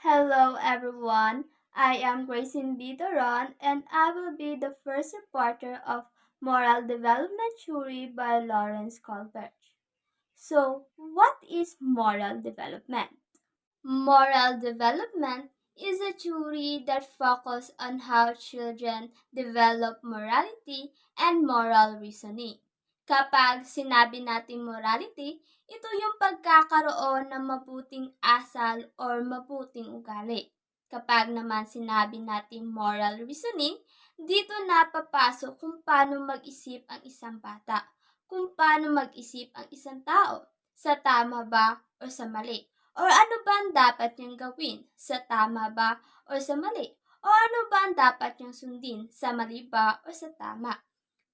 Hello everyone, I am Grayson B. Doron and I will be the first reporter of Moral Development Theory by Lawrence Kohlberg. So, what is moral development? Moral development is a theory that focuses on how children develop morality and moral reasoning. Kapag sinabi natin morality, ito yung pagkakaroon ng mabuting asal or mabuting ugali. Kapag naman sinabi natin moral reasoning, dito napapasok kung paano mag-isip ang isang bata, kung paano mag-isip ang isang tao, sa tama ba o sa mali. O ano ba ang dapat niyang gawin? Sa tama ba o sa mali? O ano ba ang dapat niyang sundin? Sa mali ba o sa tama?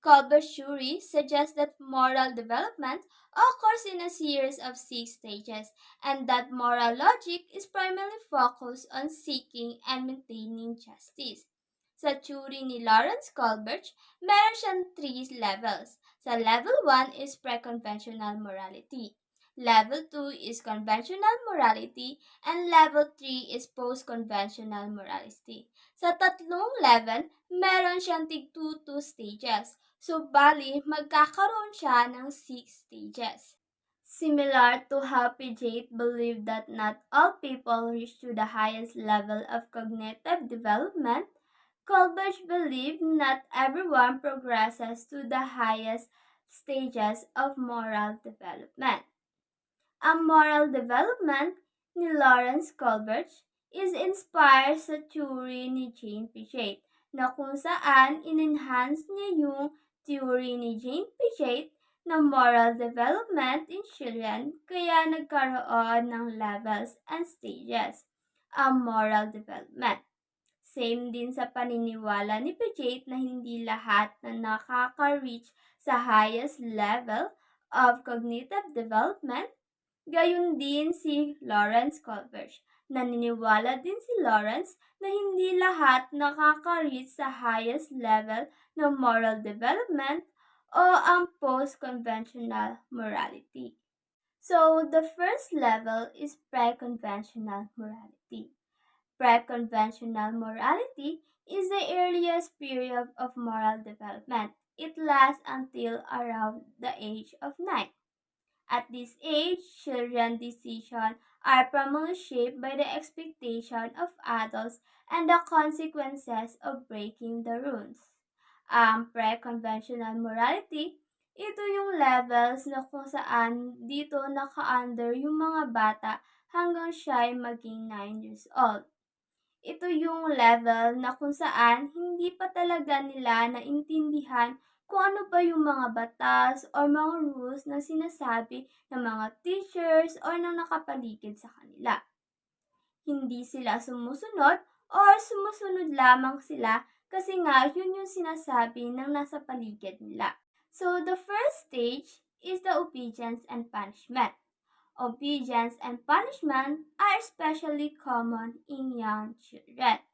Kohlberg's theory suggests that moral development occurs in a series of 6 stages and that moral logic is primarily focused on seeking and maintaining justice. Sa theory ni Lawrence Kohlberg, meron siyang 3 levels. Sa level 1 is pre-conventional morality. Level 2 is conventional morality and level 3 is post-conventional morality. Sa tatlong level, meron siyang tig 2 stages. So, bali, magkakaroon siya ng 6 stages. Similar to how Piaget believed that not all people reach to the highest level of cognitive development, Kohlberg believed not everyone progresses to the highest stages of moral development. Ang moral development ni Lawrence Kohlberg is inspired sa theory ni Jane Piaget na kung saan in-enhance niya yung theory ni Jane Piaget na moral development in children kaya nagkaroon ng levels and stages ang moral development. Same din sa paniniwala ni Piaget na hindi lahat na nakaka-reach sa highest level of cognitive development. Gayun din si Lawrence Kohlberg. Naniniwala din si Lawrence na hindi lahat nakaka-reach sa highest level ng moral development o ang post-conventional morality. So, the first level is pre-conventional morality. Pre-conventional morality is the earliest period of moral development. It lasts until around the age of 9. At this age, children's decisions are primarily shaped by the expectation of adults and the consequences of breaking the rules. Ang pre-conventional morality, ito yung levels na kung saan dito naka-under yung mga bata hanggang siya ay maging 9 years old. Ito yung level na kung saan hindi pa talaga nila naintindihan kung ano ba yung mga batas o mga rules na sinasabi ng mga teachers o ng nakapaligid sa kanila. Hindi sila sumusunod o sumusunod lamang sila kasi nga yun yung sinasabi ng nasa paligid nila. So the first stage is the obedience and punishment. Obedience and punishment are especially common in young children.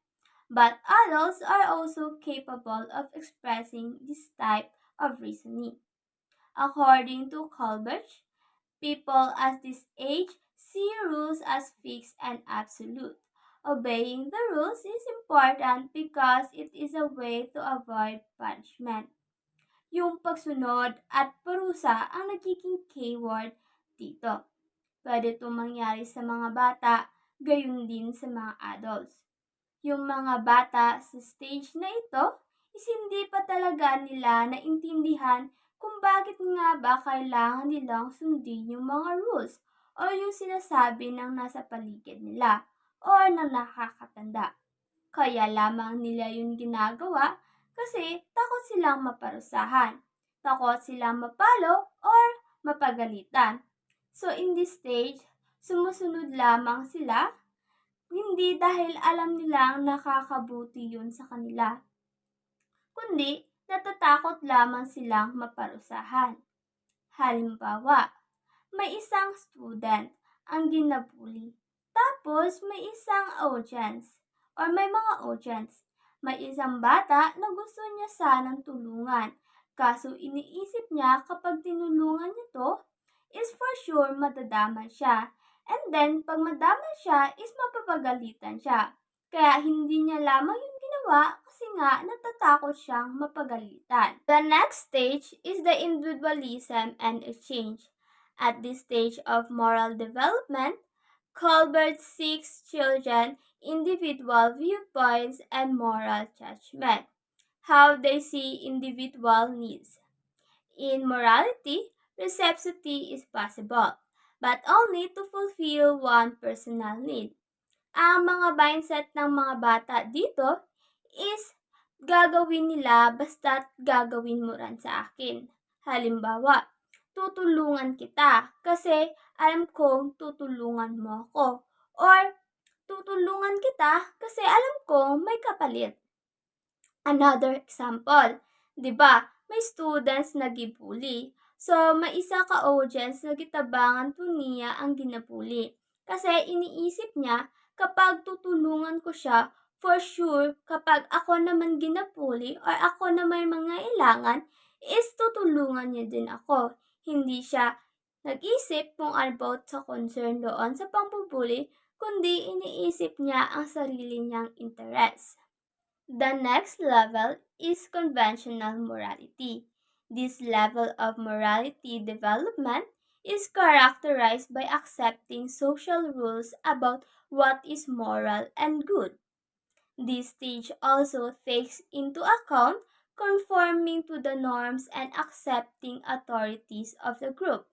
But adults are also capable of expressing this type of reasoning. According to Kohlberg, people at this age see rules as fixed and absolute. Obeying the rules is important because it is a way to avoid punishment. Yung pagsunod at parusa ang nagiging keyword dito. Pwede itong mangyari sa mga bata, gayon din sa mga adults. Yung mga bata sa stage na ito is hindi pa talaga nila naintindihan kung bakit nga ba kailangan nilang sundin yung mga rules o yung sinasabi ng nasa paligid nila o ng nakakatanda. Kaya lamang nila yung ginagawa kasi takot silang maparusahan, takot silang mapalo or mapagalitan. So in this stage, sumusunod lamang sila hindi dahil alam nilang nakakabuti yun sa kanila, kundi natatakot lamang silang maparusahan. Halimbawa, may isang student ang ginabuli, tapos may isang audience or may mga audience. May isang bata na gusto niya sanang tulungan, kaso iniisip niya kapag tinulungan niya to, is for sure madadaman siya And then, pag madama siya, is mapapagalitan siya. Kaya hindi niya lamang yung ginawa kasi nga natatakot siyang mapagalitan. The next stage is the individualism and exchange. At this stage of moral development, Kohlberg seeks children individual viewpoints and moral judgment, how they see individual needs. In morality, reciprocity is possible, but only to fulfill one personal need. Ang mga mindset ng mga bata dito is gagawin nila basta't gagawin mo rin sa akin. Halimbawa, tutulungan kita kasi alam kong tutulungan mo ako. Or, tutulungan kita kasi alam kong may kapalit. Another example, 'di ba? May students na gibully. So, may isa ka audience na gitabangan po niya ang ginabully. Kasi iniisip niya, kapag tutulungan ko siya, for sure, kapag ako naman ginabully or ako na may mga ilangan, is tutulungan niya din ako. Hindi siya nag-isip kung about sa concern doon sa pambubuli, kundi iniisip niya ang sarili niyang interest. The next level is conventional morality. This level of morality development is characterized by accepting social rules about what is moral and good. This stage also takes into account conforming to the norms and accepting authorities of the group.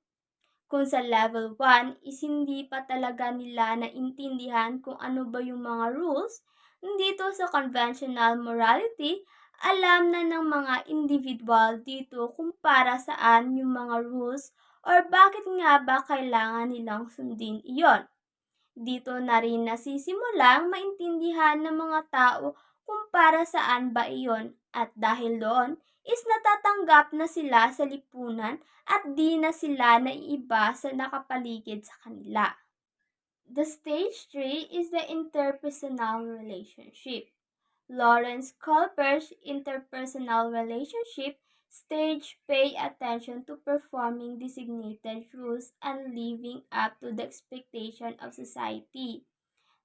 Kung sa level 1 is hindi pa talaga nila naintindihan kung ano ba yung mga rules, dito sa conventional morality, alam na ng mga individual dito kung para saan yung mga rules or bakit nga ba kailangan nilang sundin iyon. Dito na rin nasisimulang maintindihan ng mga tao kung para saan ba iyon at dahil doon is natatanggap na sila sa lipunan at di na sila naiiba sa nakapaligid sa kanila. The stage 3 is the interpersonal relationship. Lawrence Kohlberg's interpersonal relationship stage pay attention to performing designated rules and living up to the expectation of society.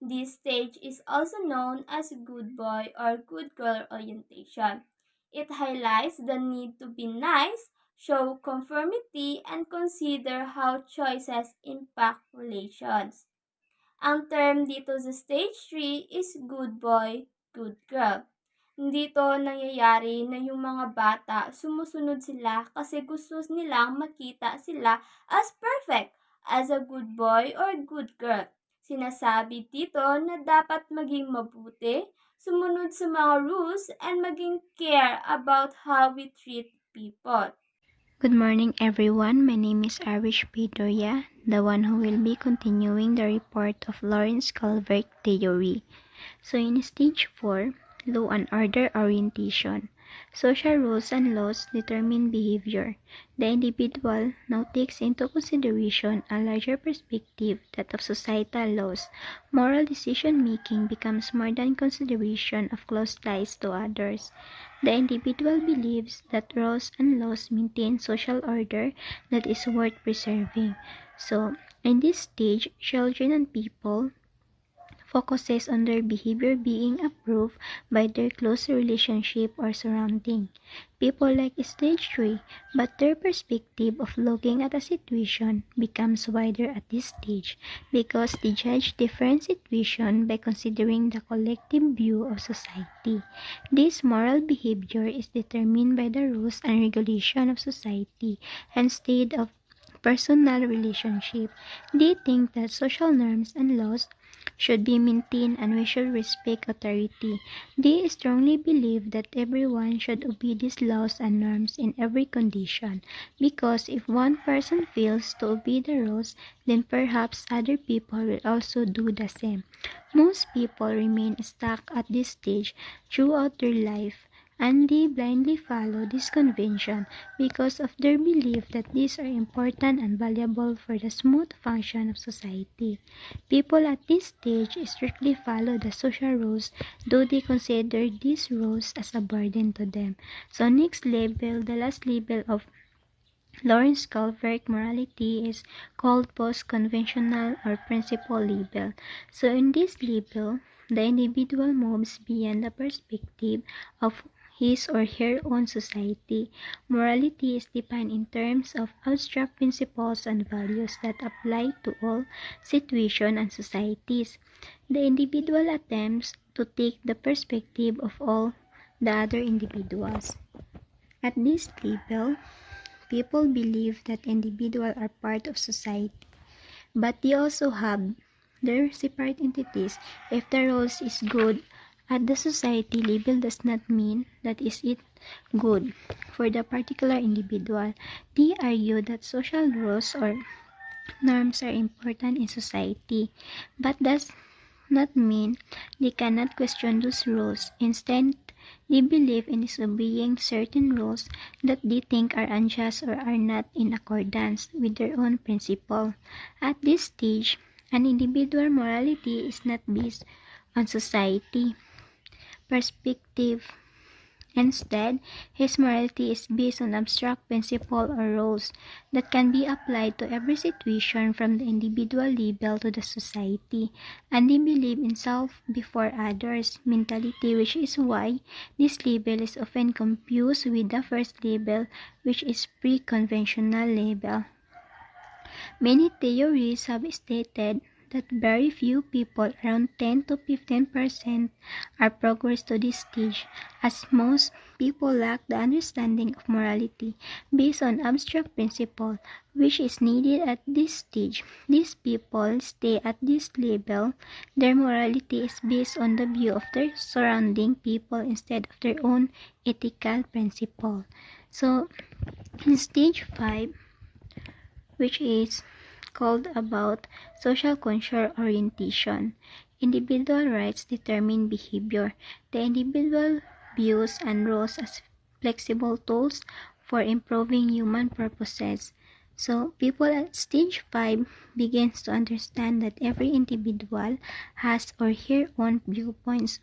This stage is also known as good boy or good girl orientation. It highlights the need to be nice, show conformity, and consider how choices impact relations. Ang term dito sa stage 3 is good boy, good girl. Dito nangyayari na yung mga bata sumusunod sila kasi gusto nilang makita sila as perfect, as a good boy or good girl. Sinasabi dito na dapat maging mabuti, sumunod sa mga rules, and maging care about how we treat people. Good morning, everyone. My name is Irish Pedoria, the one who will be continuing the report of Lawrence Kohlberg theory. So in stage 4, law and order orientation. Social rules and laws determine behavior. The individual now takes into consideration a larger perspective, that of societal laws. Moral decision-making becomes more than consideration of close ties to others. The individual believes that rules and laws maintain social order that is worth preserving. So, in this stage, children and people focuses on their behavior being approved by their close relationship or surrounding. People like stage 3, but their perspective of looking at a situation becomes wider at this stage because they judge different situations by considering the collective view of society. This moral behavior is determined by the rules and regulation of society instead of personal relationship. They think that social norms and laws should be maintained and we should respect authority. They strongly believe that everyone should obey these laws and norms in every condition, because if one person fails to obey the rules, then perhaps other people will also do the same. Most people remain stuck at this stage throughout their life, and they blindly follow this convention because of their belief that these are important and valuable for the smooth function of society. People at this stage strictly follow the social rules, though they consider these rules as a burden to them. So next level, the last level of Lawrence Kohlberg morality is called post-conventional or principle label. So in this label, the individual moves beyond the perspective of his or her own society. Morality is defined in terms of abstract principles and values that apply to all situations and societies. The individual attempts to take the perspective of all the other individuals. At this level, people believe that individuals are part of society, but they also have their separate entities. If the roles is good at the society level does not mean that is it good for the particular individual. They argue that social rules or norms are important in society, but does not mean they cannot question those rules. Instead, they believe in disobeying certain rules that they think are unjust or are not in accordance with their own principle. At this stage, an individual morality is not based on society perspective. Instead, his morality is based on abstract principles or rules that can be applied to every situation from the individual level to the society, and they believe in self before others mentality, which is why this label is often confused with the first label, which is pre-conventional label. Many theories have stated that very few people, around 10 to 15%, are progress to this stage, as most people lack the understanding of morality based on abstract principle, which is needed at this stage. These people stay at this level. Their morality is based on the view of their surrounding people instead of their own ethical principle. So, in stage 5, which is called about social conscious orientation. Individual rights determine behavior. The individual views and roles as flexible tools for improving human purposes. So people at stage 5 begins to understand that every individual has or her own viewpoints,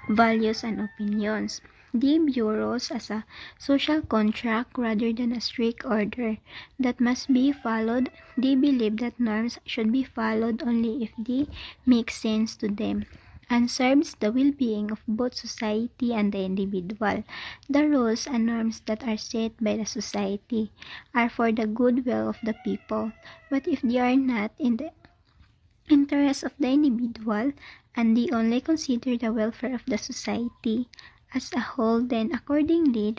values, and opinions. They view rules as a social contract rather than a strict order that must be followed. They believe that norms should be followed only if they make sense to them and serves the well-being of both society and the individual. The rules and norms that are set by the society are for the goodwill of the people, but if they are not in the interest of the individual and they only consider the welfare of the society as a whole, then accordingly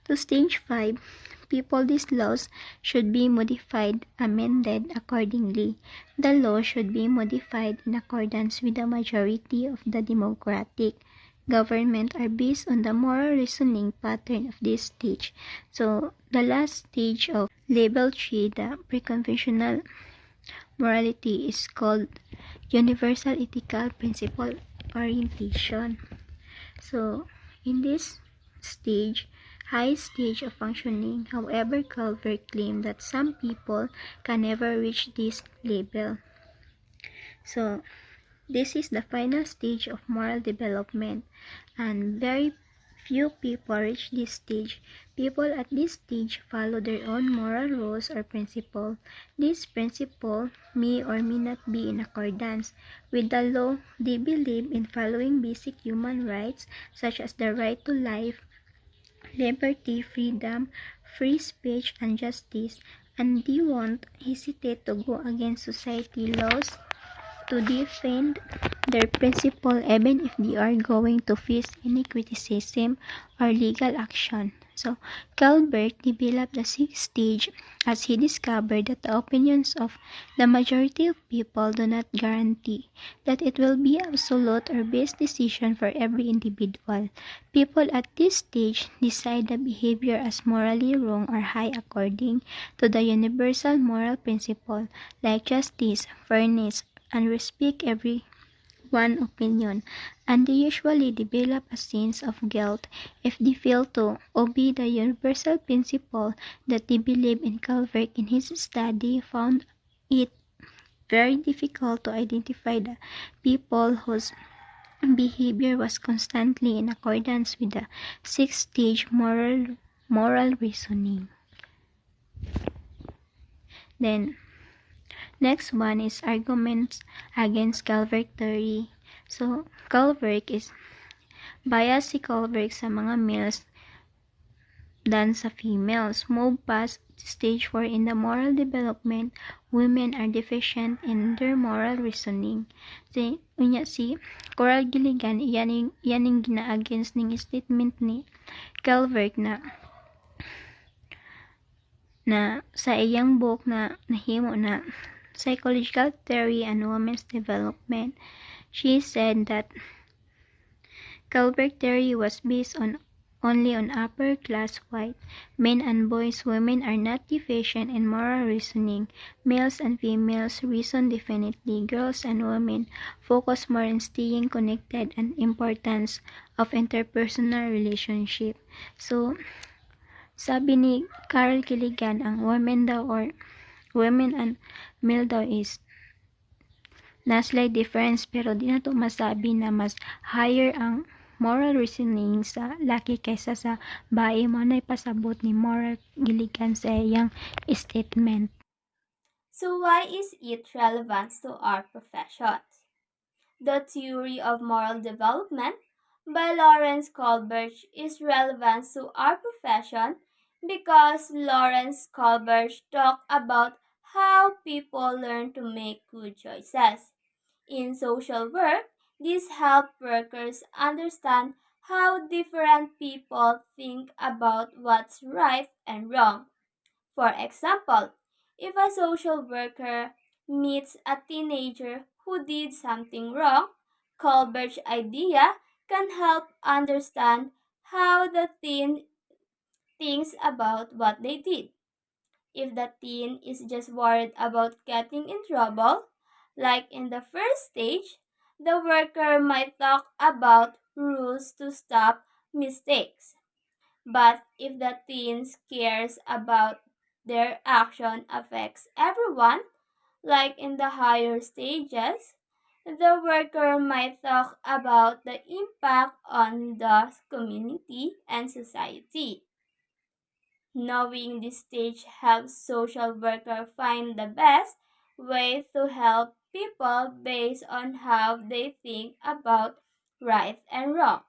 to stage 5, people these laws should be modified, amended accordingly. The law should be modified in accordance with the majority of the democratic government are based on the moral reasoning pattern of this stage. So the last stage of level 3, the pre-conventional morality, is called universal ethical principle orientation. So in this stage, high stage of functioning, however, Kohlberg claimed that some people can never reach this level. So this is the final stage of moral development, and very few people reach this stage. People at this stage follow their own moral rules or principle. This principle may or may not be in accordance with the law. They believe in following basic human rights such as the right to life, liberty, freedom, free speech, and justice, and they won't hesitate to go against society laws to defend their principle even if they are going to face any criticism or legal action. So, Kohlberg developed the sixth stage as he discovered that the opinions of the majority of people do not guarantee that it will be absolute or best decision for every individual. People at this stage decide the behavior as morally wrong or high according to the universal moral principle like justice, fairness, and respect every one opinion, and they usually develop a sense of guilt if they fail to obey the universal principle that they believe in. Kohlberg in his study found it very difficult to identify the people whose behavior was constantly in accordance with the sixth stage moral reasoning. Then, next one is arguments against Kohlberg theory. So, Kohlberg is bias si Kohlberg sa mga males than sa females. Move past stage 4 in the moral development, women are deficient in their moral reasoning. Si Coral Gilligan, yan yung gina-against ning statement ni Kohlberg na sa iyang book na nahimo na Psychological Theory and Women's Development. She said that Kohlberg theory was based only on upper-class white men and boys. Women are not deficient in moral reasoning. Males and females reason differently. Girls and women focus more on staying connected and importance of interpersonal relationship. So, sabi ni Carol Gilligan, ang women daw or women and male daw is na slight difference pero di na to masabi na mas higher ang moral reasoning sa laki kaysa sa bae. Mo na ipasabot ni Moral Gilligan sa iyang statement. So why is it relevant to our professions? The Theory of Moral Development by Lawrence Kohlberg is relevant to our profession because Lawrence Kohlberg talked about how people learn to make good choices. In social work, this helps workers understand how different people think about what's right and wrong. For example, if a social worker meets a teenager who did something wrong, Colbert's idea can help understand how the teen thinks about what they did. If the teen is just worried about getting in trouble, like in the first stage, the worker might talk about rules to stop mistakes. But if the teen cares about their action affects everyone, like in the higher stages, the worker might talk about the impact on the community and society. Knowing this stage helps social worker find the best way to help people based on how they think about right and wrong.